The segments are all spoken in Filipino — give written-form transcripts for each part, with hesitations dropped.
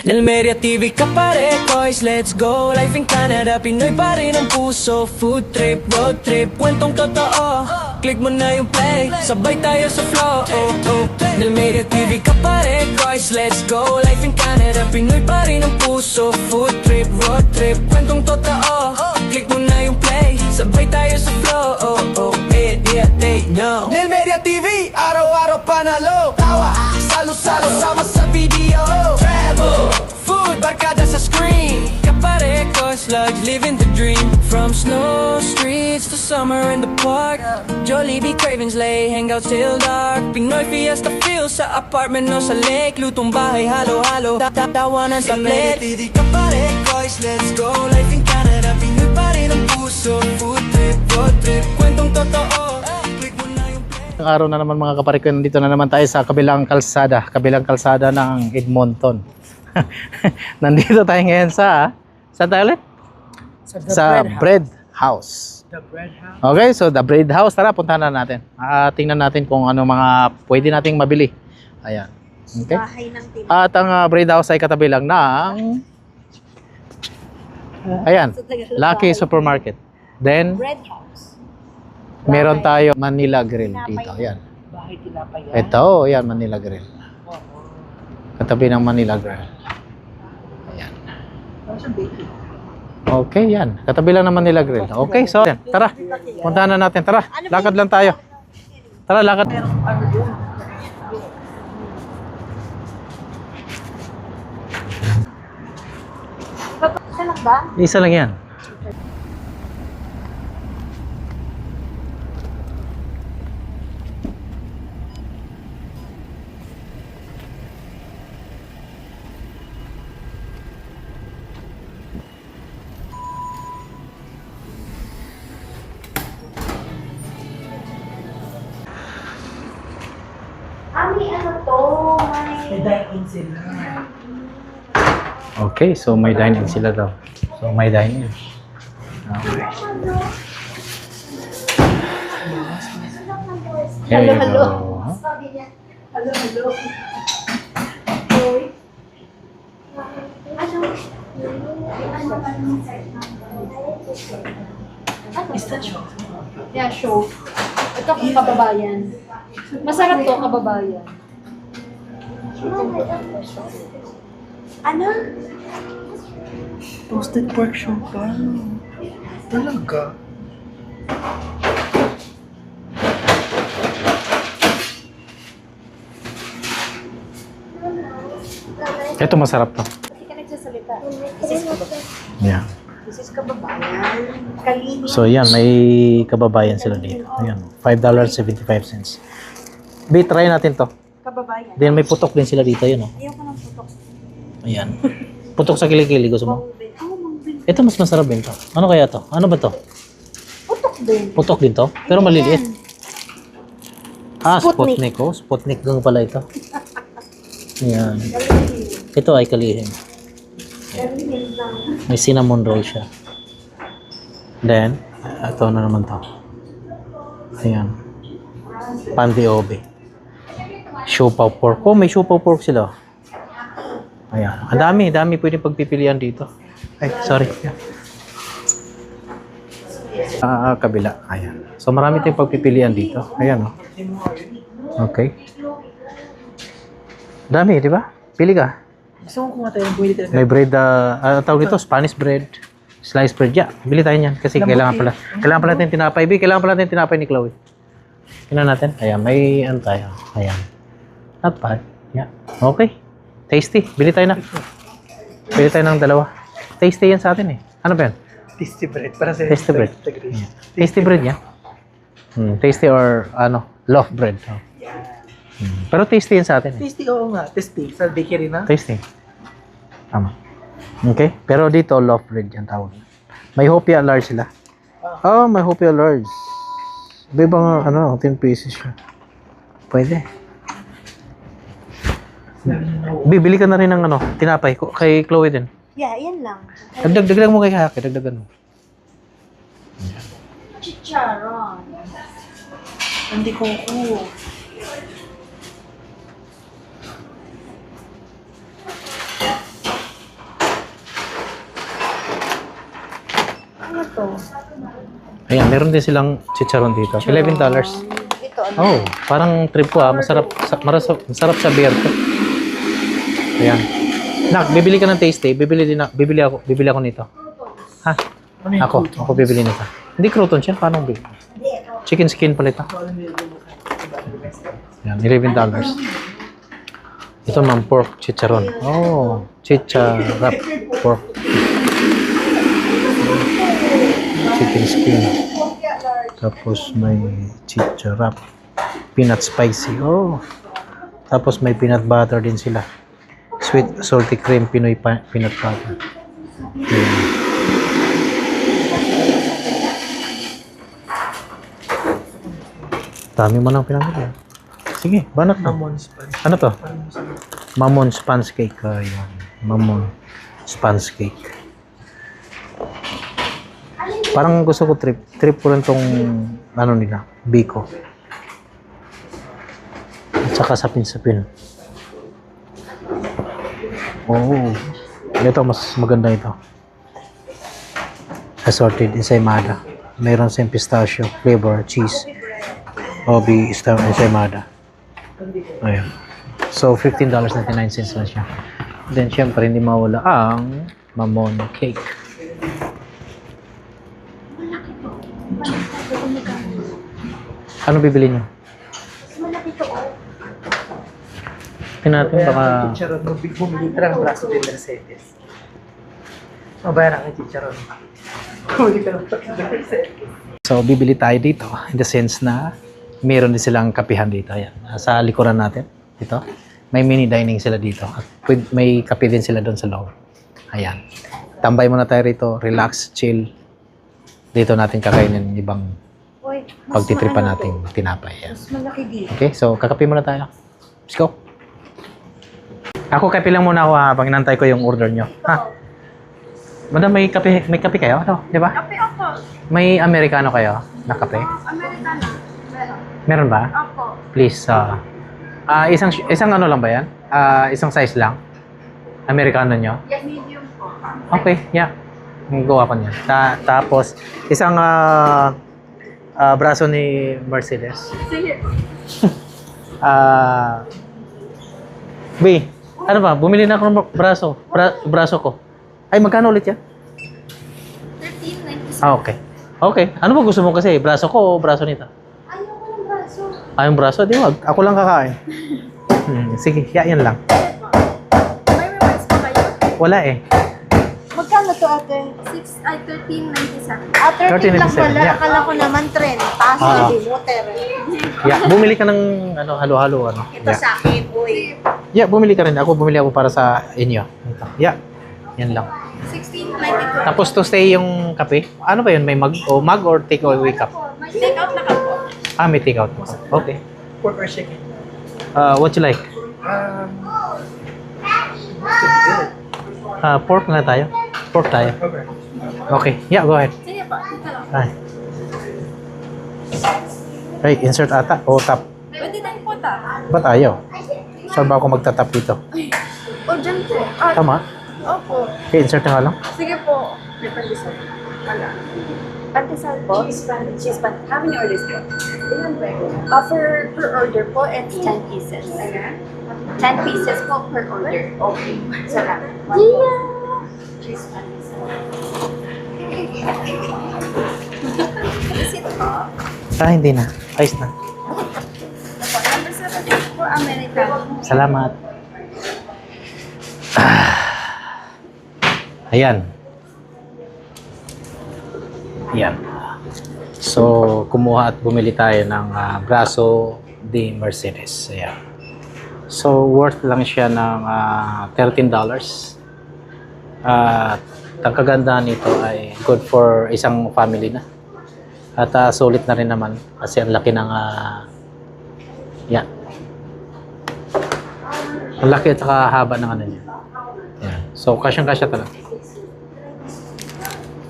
Nelmeria TV ka pare, boys, let's go. Life in Canada, Pinoy pa rin ang puso. Food trip, road trip, kwentong totoo. Click mo na yung play, sabay tayo sa flow. Nelmeria TV ka pare, boys, let's go. Life in Canada, Pinoy pa rin ang puso. Food trip, road trip, kwentong totoo. Click mo na yung play, sabay tayo sa flow. Yeah, they know. Nelmeria TV, araw-araw panalo. Tawa, salo-salo, sama sa video. Travel, food, barkada sa screen. Kaparekos, lodge, living the dream. From snow streets to summer in the park. Jollibee, Cravens Lay, hangouts till dark. Pinoy fiesta feel sa apartment o sa lake. Lutong bahay, halo-halo, tawanan sa plate. TV, kaparekos, let's go. Life in Canada, Pinoy pa rin ang puso. Food trip, road trip, kwentong totoo. Ang araw na naman mga kapariko, nandito na naman tayo sa kabilang kalsada ng Edmonton. Nandito tayo ngayon sa saan tayo ulit? Sa Bread House. The Bread House. Okay, so the Bread House, tara puntahan na natin. Tingnan natin kung ano mga pwede nating mabili. Ayan. Okay. Bahay ng Tim. At ang Bread House ay katabi lang ng ayan, Lucky Supermarket. Then Bread House. meron tayo Manila Grill dito. Ayan. Bahay tinapay yan. Ito, ayan, Manila Grill. Katabi ng Manila Grill. Ayan. Ano siyang baking? Okay, yan. Katabi lang ng Manila Grill. Okay, so, ayan. Tara. Puntahan na natin. Tara, lakad lang tayo. Tara, lakad. Ano yun? Isa lang ba? Isa lang yan. May ano to? May dine-in sila. Okay, so may dine-in sila daw. So may dine-in. Okay. Here you Hello. go. Hello, hello. Is that show? Yeah, show. Ito kung kababayan. Masarap to, kababayan. Ano? Toasted pork show pa. Talaga? Ito masarap to. Hindi ka nagsasalita. This is kababayan. Yeah. This is kababayan. Kalini. So yan, may kababayan sila dito. Ayan, $5.75. Be, try natin to. Kababayan. Then may putok din sila dito, yun oh. Ayoko ng putok. Ayan. Putok sa kilikili, gusto mo? Ito mas masarap din to. Ano kaya to? Ano ba to? Putok din. Putok din to? Pero maliliit. Ah, Sputnik. Sputnik. Oh, Sputnik lang pala ito. Ayan. Ito ay kalihim. May cinnamon roll siya. Then, ito na naman to. Ayan. Pandiobe. Siopaw pork. Oh, may siopaw pork sila. Ayan. Ang dami pwedeng pagpipilian dito. Ay, sorry. Kabila. Ayan. So, marami tayong pagpipilian dito. Ayan, oh. Okay. Dami, di ba? Pili ka. Gusto mo kumata yung pwede talaga. May bread, tawag dito, Spanish bread. Sliced bread, yeah. Bili tayo niyan. Kasi kailangan pala natin tinapay. Kailangan pala natin tinapay ni Chloe. Tingnan natin. Ayan, may ano tayo. Ayan. Not bad. Yeah. Okay. Tasty. Bili tayo na. Bili tayo ng dalawa. Tasty yan sa atin eh. Ano ba yan? Tasty bread. Para sa Tasty bread. Yeah. Tasty bread yan. Tasty or loaf bread. Oh. Pero tasty yan sa atin eh. Tasty, oo nga. Tasty. Sa bakery na. Tasty. Tama. Okay? Pero dito, loaf bread yan tawag. May hopia large sila. Oh, may hopia large. May bang 10 pieces siya. Pwede. Bibili ka na rin ng tinapay kay Chloe din. Yeah, yan lang. Dagdag mo kay Haki, dagdagan mo. Chicharon. Hindi ko. Ano to? Ayan, meron din silang chicharon dito. $11. Ito, ano? Oh, parang trip ko masarap, masarap sa beer to. Ayan. Nak, bibili ka ng tasty. Bibili ako nito. Ha? Ako bibili nito. Hindi crouton siya, paano bibili? Chicken skin pala ito. Ayan, $11. Ito naman pork chicharon. Oh, chicharap pork. Chicken skin. Tapos may chicharap. Peanut spicy. Oh. Tapos may peanut butter din sila. Sweet salty cream Pinoy peanut butter. Okay. Dami mo nang pinamili. Sige, banat na. Ano to? Mamon sponge cake. Ayan. Mamon sponge cake. Parang gusto ko trip. Trip ko rin tong ano nila, biko. At saka sapin-sapin. Oh. Ito mas maganda ito. Assorted ensaymada. Mayroon sa pistachio, flavor, cheese. Obi ensaymada. Ayan. So, $15.99 lang siya. Then, syempre, hindi mawala ang mamon cake. Ano bibili niyo? Tingnan natin baka... Chicharon mo, bumili ka ng braso de Mercedes. Mabayaran ang chicharon. Bumili ka ng braso de Mercedes. So, bibili tayo dito in the sense na meron din silang kapihan dito. Ayan. Sa likuran natin. Dito. May mini dining sila dito. At may kape din sila doon sa loob. Ayan. Tambay muna tayo rito. Relax, chill. Dito natin kakainin yung ibang pagtitripan natin tinapay. Ayan. Mas malaki dito. Okay, so kakape muna tayo. Let's go. Ako kape lang muna ako habang inantay ko yung order nyo. Ha? Madam, may kape kayo? Ano, di ba? Kape ako. May Amerikano kayo na kape? Amerikano. Meron ba? Ako. Please, isang ano lang ba yan? Isang size lang? Amerikano nyo? Yes, medium po. Okay, yeah. Gawa ko niyan. Tapos, isang braso ni Mercedes. Sige. B, ano ba? Bumili na ako ng braso ko. Ay, magkano ulit yan? 13.97. Okay. Okay. Ano ba gusto mo kasi? Braso ko o braso nito? Ayoko ng braso. Yung braso? Di wag. Ako lang kakain. Sige, yan lang. May rewards pa kayo? Wala eh. Magkano to ate? 13.97. 13 lang 13.97, pala. yeah. Akala ko naman 30. Sabi mo, 30. Yeah, bumili ka ng halo-halo ano. Ito sa akin, uy. Yeah, bumili ka rin. Bumili ako para sa inyo. Ito. Yeah. Yan lang. 16.92. Tapos to stay yung kape. Ano ba yun? May mug or take away cup? May take out na ka po. May take out. Okay. Pork or chicken? What you like? Good. Pork na tayo. Pork tayo. Okay. Okay. Yeah, go ahead. Sige po. Dito lang. Ay. Hey, insert ata. O tap. Pwede din po ta. Ba't ayaw? Saan ba ako magtatap dito? O dyan po. Tama? Opo. Okay, insert na nga lang. Sige po. May pandesal. Wala. Pandesal po. Cheese pan. How many orders po? Ilan po? Offer per order po and 10 pieces. 10 pieces po per order. Okay. Salamat. Cheese pan. Visit po. Hindi na. Ayos na. Number 7 po Americano. Salamat. Ayan. Ayan. So, kumuha at bumili tayo ng braso de Mercedes. Ayan. So, worth lang siya ng $13. At ang kagandahan nito ay good for isang family na. At sulit na rin naman kasi ang laki ng yan. Ang laki at saka haba ng ano niya. Yan. So, kasyang-kasya talaga.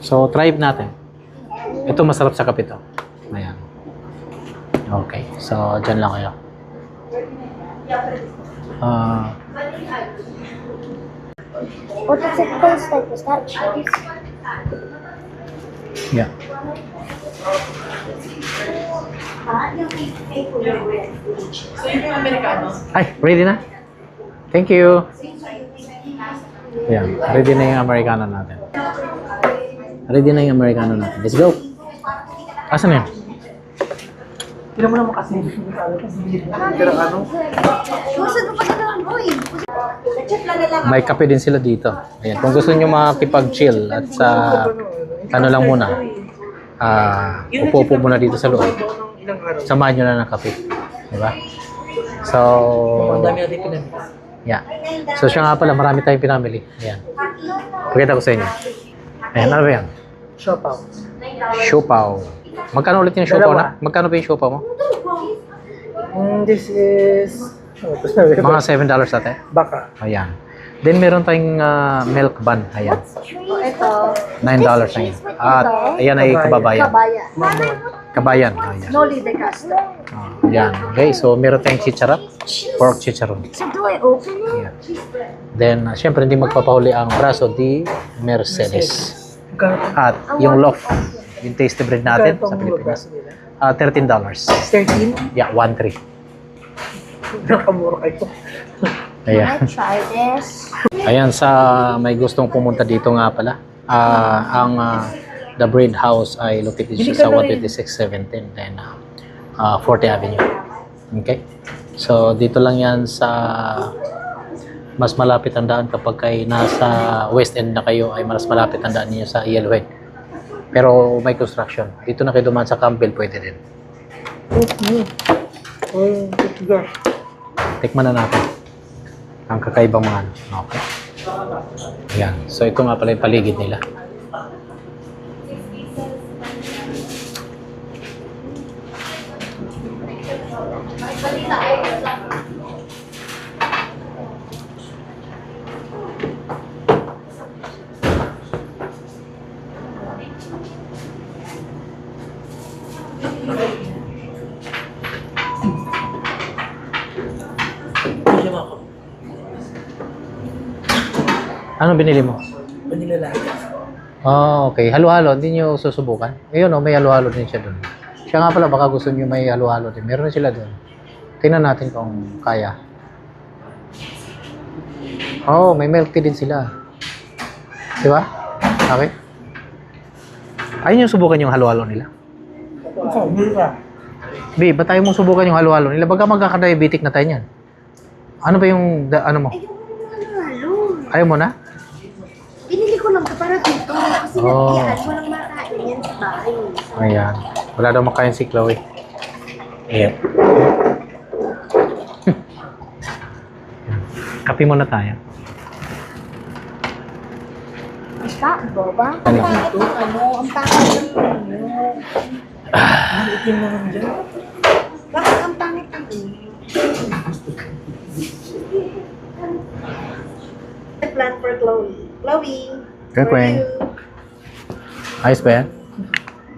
So, try natin. Ito masarap sa kape to. Ayan. Okay. So, dyan lang kayo. What is it called? Like, is that cheese? Yeah. So yun yung Amerikano? Ay, ready na? Thank you. Yan, ready na yung Americano natin. Ready na yung Americano natin. Let's go. Asan na yun? Hindi mo naman kasi. Pero ano? Gusto mo pa naman, boy. Chat lang na lang. May kape din sila dito. Ayan, kung gusto nyo makipag-chill at sa ano lang muna, upo-upo muna dito sa loob. Ilang araw? Samahan nyo na ng kape. Diba? So, Ang dami natin pinamili. yeah. So siya nga pala, marami tayong pinamili. Ayan. Pakita ko sa inyo. Ayan, ano ba yan? Siopaw. Siopaw. Magkano ulit yung siopaw na? Dalawa. Magkano pa yung siopaw mo? This is... Mga $7 ate. Baka. Ayan. Then meron tayong milk bun. Ayan. Ito. $9 na yun. At ayan ay kababayan. Kabayan. Kabayan. Ayan. Noli de Castro. Ayan. Okay, so meron tayong chicharon. Pork chicharon. So do I open it? Ayan. Then, syempre hindi magpapahuli ang braso di Mercedes. At yung loaf, yung tasty bread natin sa Pilipinas, $13. 13? Yeah, 1-3. Nakamura kayo. Ayan. Try this. Ayan, sa may gustong pumunta dito nga pala, ang The Bread House ay located siya sa 12617 then 40 Avenue. Okay? So, dito lang yan sa mas malapit ang daan kapag kayo nasa West End na kayo ay mas malapit ang daan niyo sa Yellowhead. Pero may construction. Dito na kayo dumaan sa Campbell, pwede din. Tikman na natin ang kakaibang mga ano. Okay. Ayan. So, ito nga pala yung paligid nila. Ano binili mo? Vanilla latte. Oh, okay. Halo-halo, hindi nyo susubukan. Ayun, oh, may halo-halo din siya doon. Siya nga pala, baka gusto nyo may halo-halo din. Meron sila doon. Tingnan natin kung kaya. Oh, may milk tea din sila. Di ba? Okay. Ayun yung subukan yung halo-halo nila. Bi, ba't tayo mong subukan yung halo-halo nila? Baga magkaka-diabetic na tayo niyan. Ano ba yung, ano mo? Ayaw mo na? Binili ko lang ito para dito. Kasi Oh. walang makain yan sa bahay. Ayan. Wala daw makain si Chloe. Ayan. Kape muna tayo. Basta, boba. Ano? Ang pangit ng inyo. Ang itim naman dyan. Bakit ang pangit ng inyo? Plan for Chloe. Chloe, Okay, for Queen. you. Ayos ba yan?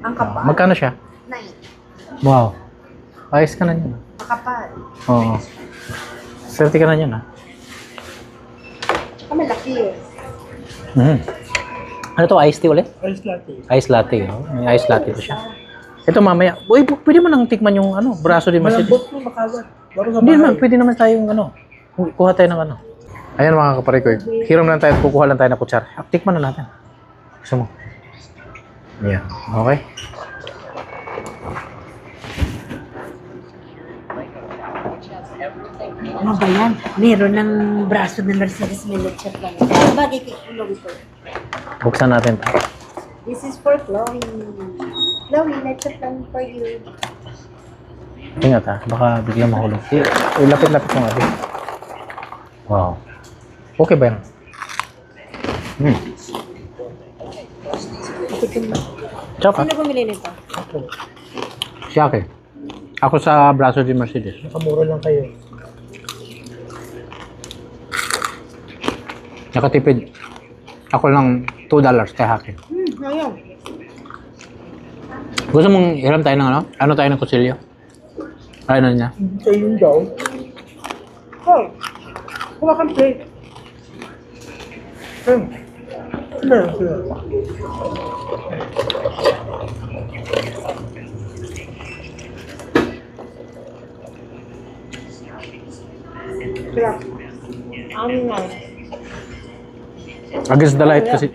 Ang kapal. Magkano siya? 9. Wow. Ayos ka na yan. Makapal. Oo. Swerte ka na yan, ha? Tsaka malaki eh. Ano to? Iced tea ulit? Ice latte. Ice latte, oh. May ice latte to siya. Ito mamaya. Uy, pwede mo nang tikman yung ano, braso di Mercedes. Malambot mo makalat. Baro sa Hindi bahay. naman, pwede naman tayong ano. Kuha tayo ng ano. Ayan mga kapare ko. Hiram lang tayo at kukuha lang tayo ng kutsara. Tikman na natin. Gusto mo? Ayan. Okay. Ano ba yan? Meron ng braso ng Mercedes may lechat lang. Bagay kay Chloe ko. Buksan natin to. This is for Chloe. Chloe, lechat lang for you. Ingat ha. Baka biglang mahulog. Lapit-lapit mo nga. Wow. Okay ba yan? Tsaka. Sino bumili nito? Si Aki. Ako sa braso di Mercedes. Nakamura lang kayo. Nakatipid. Ako lang $2 kay Haki. Ngayon. Gusto mong hiram tayo ng ano? Ano tayo ng kutsilyo? Ano niya? Hindi kayo yun daw. Oh. Kuha kang plate. Meron sila. Against the light kasi.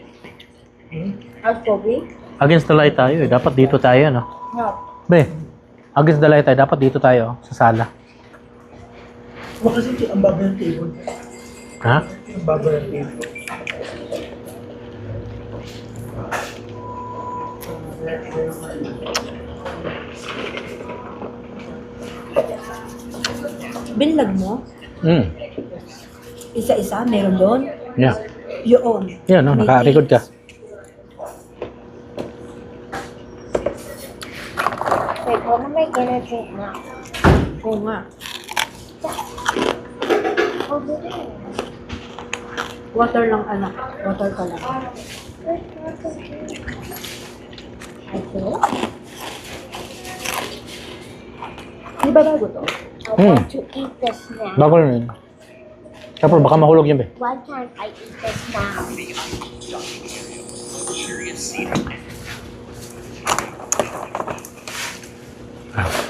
Out coffee? Against the light tayo eh. Dapat dito tayo, no? Be, against the light tayo. Dapat dito tayo, sa sala. Kasi ang baba ng table. Ha? Ang baba ng table. Binlag mo? Hmm. Isa-isa, meron doon? Yeah. Yun. Yan, no? Naka-record ka. Wait, what am I gonna drink now? Oo nga. Over there. Water lang, anak. Water ka lang. Okay. Di ba bago to? I want to eat this now. Bago na yun. Siyempre, baka mahulog yan, be. Why can't I eat this now?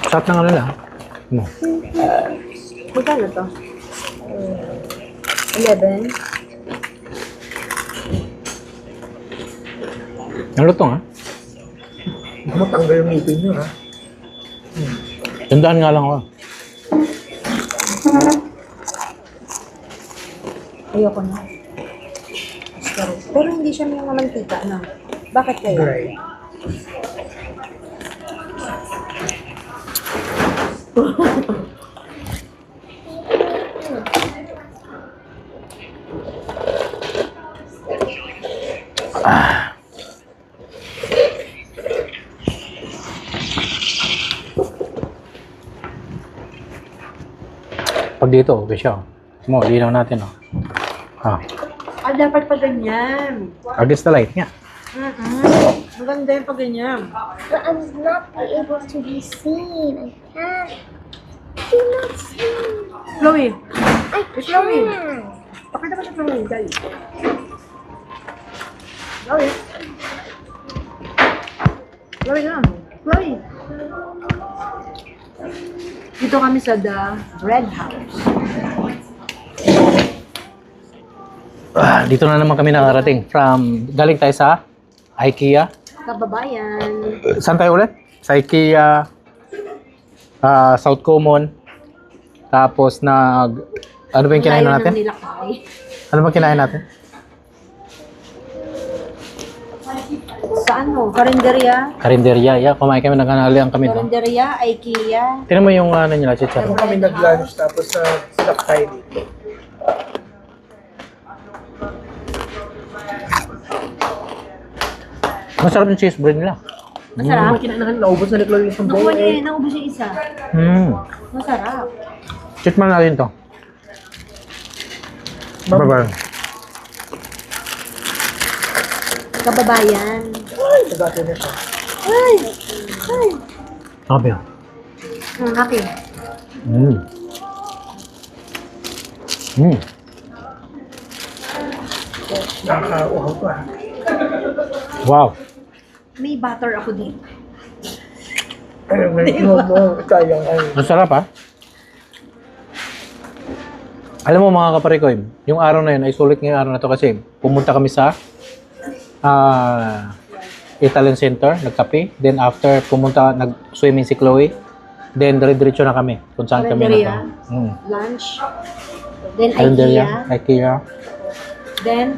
Sarap ng ano lang. Mo. Magkano to? 11? Ang lutong, ha? Matanggal yung ngipin nyo, ha? Tandaan nga lang ako. Ayoko na. Pero hindi siya may mantika na. Bakit kayo? Dry. Pag dito, okay siya. Mo, linaw natin, oh. Ah, Ah, dapat pa ganyan. against the light nga. Maganda yung pag ganyan. But I'm not able to be seen. I can't. Do not see. Chloe, I Chloe. can't. Pakita mo sa Chloe. Dali. Chloe. Chloe lang. Chloe. Dito kami sa The Red House. Dito na naman kami nakarating. Galing tayo sa IKEA. Kababayan. Saan tayo ulit? Sa IKEA, South Common. Tapos ano ba yung kinain Layo natin? ng nilakay. Ano ba kinain natin? Sa ano? Karinderya. Karinderya. Yeah, kumain kami, nagkanalian kami. No? Karinderya, IKEA. Tingnan mo yung ano nila, chichar. Kung kami nag-lunch, tapos silak tayo dito. Masarap yung cheese bread nila. Masarap. Kinain naubos na ni Chloe yung Nakuha buo niya eh. yun. Naubos yung isa. Masarap. Cheat man natin to. Bye-bye. Kababayan. Ay, nagati na siya. Ay! Ay! Sabi yun. Akin. Nakaka-uhaw ko, ha? Wow. May butter ako dito. Ay, may inom mo. Sayang, ay. Ang sarap, ha? Alam mo mga kaparikoy, yung araw na yun, ay sulit ngayong araw na to kasi pumunta kami sa Italian Center, nagkape. Then after, nag-swimming si Chloe. Then dire-diretso na kami kung saan kami Karinderya. Lunch. Then Karinderya, IKEA. IKEA, Then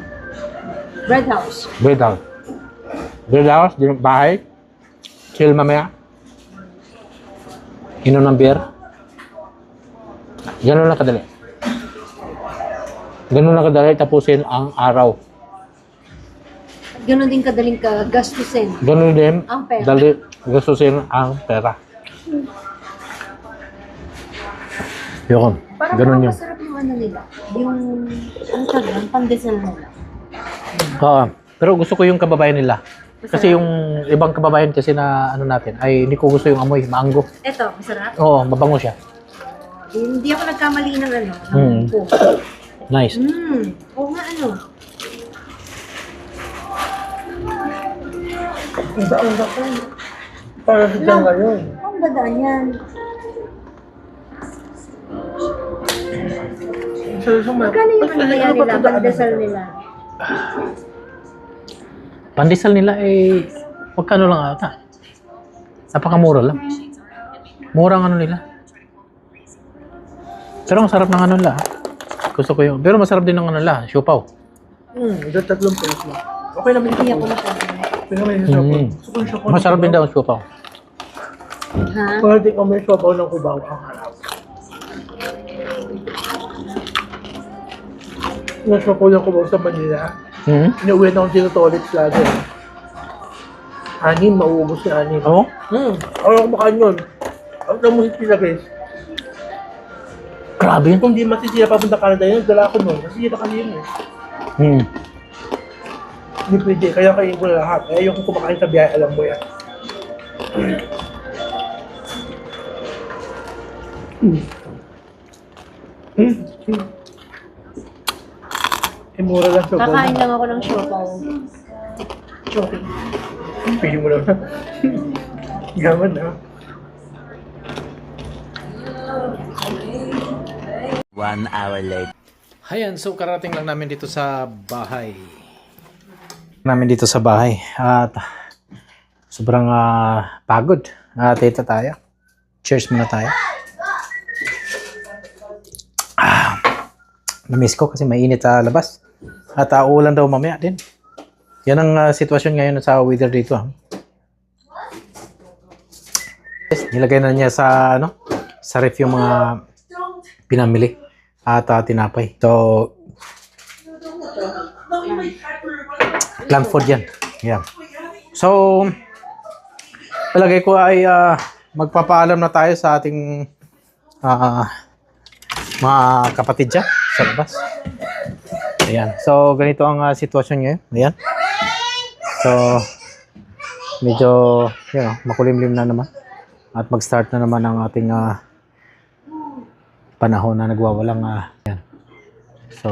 Bread House. Bread House. Bread House, bahay. Chill mamaya. Inom ng beer. Ganun lang kadali. Ganun lang kadali tapusin ang araw. Ganon din kadaling gastusin. Ganun din Ang pera. dali gastusin ang pera. Yun. Parang Ganun yun. masarap yung ano nila. Yung, ano tawag yan? Pandesal nila. Oo. Pero gusto ko yung kababayan nila. Kasi yung ibang kababayan kasi na ano natin, ay hindi ko gusto yung amoy, maanggo. Eto, masarap. Oo, mabango siya. Hindi ako nagkamali ng ano. Hmm. Ng cook. Nice. Oo nga ano. Iba ang bako. Para sa dyan ngayon. Ang dadaan yan. So, Magkano yung ano kaya nila? Pandesal nila? Pandesal nila eh, magkano lang ata? Napakamura lang. Mura ang ano nila. Pero ang sarap ng ano nila. Gusto ko yun. Pero masarap din ng ano nila, siopaw. Ito 3 pesos lang. Okay naman yung Hindi siopaw. ako na pwede. Okay naman yung siopaw. Gusto ko yung siopaw. Masarap din daw ang siopaw. Ha? Kung hindi ko may siopaw ng Cubao, ang harap. Yung siopaw ng Cubao sa Manila, inuwi na akong tinutolits lagi. Anim, mauubos yung anim. Oo? Ayaw ko makain yun. Ang namuhit sila, Chris. Grabe yun. Kung di masisira papunta Canada yun, dala ako nun. Masisira kasi yun eh. Hindi pwede, kaya kain ko na lahat. Eh, yung kumakain sa biyahe, alam mo yan. Eh, mura lang siya. Kakain lang ako ng siopaw. Okay. Pili mo lang. Gaman na. Ayan, so karating lang namin dito sa bahay. At sobrang pagod. At ito tayo. Cheers muna tayo. Na-miss ko kasi mainit sa labas. At uulan daw mamaya din. Yan ang sitwasyon ngayon sa weather dito. Yes, nilagay na niya sa sa ref yung mga pinamili at tinapay. So plant food yan. Yeah. So palagay ko ay magpapaalam na tayo sa ating mga kapatid dyan sa labas. Ayan. So ganito ang sitwasyon ngayon. Ayan. So medyo makulimlim na naman. At mag-start na naman ang ating panahon na nagwawalang yan. So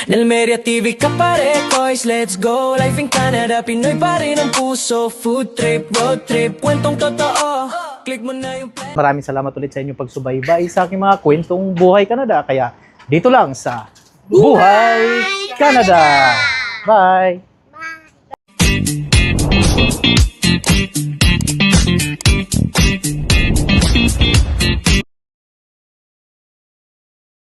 Nelmeria TV ka pare, boys, let's go. Life in Canada, Pinoy pa rin ang puso. Food trip, road trip, kwentong totoo. Click mo na yung play. maraming salamat ulit sa inyong pagsubaybay sa aking mga kwentong Buhay Canada. Kaya dito lang sa Buhay Canada. Bye!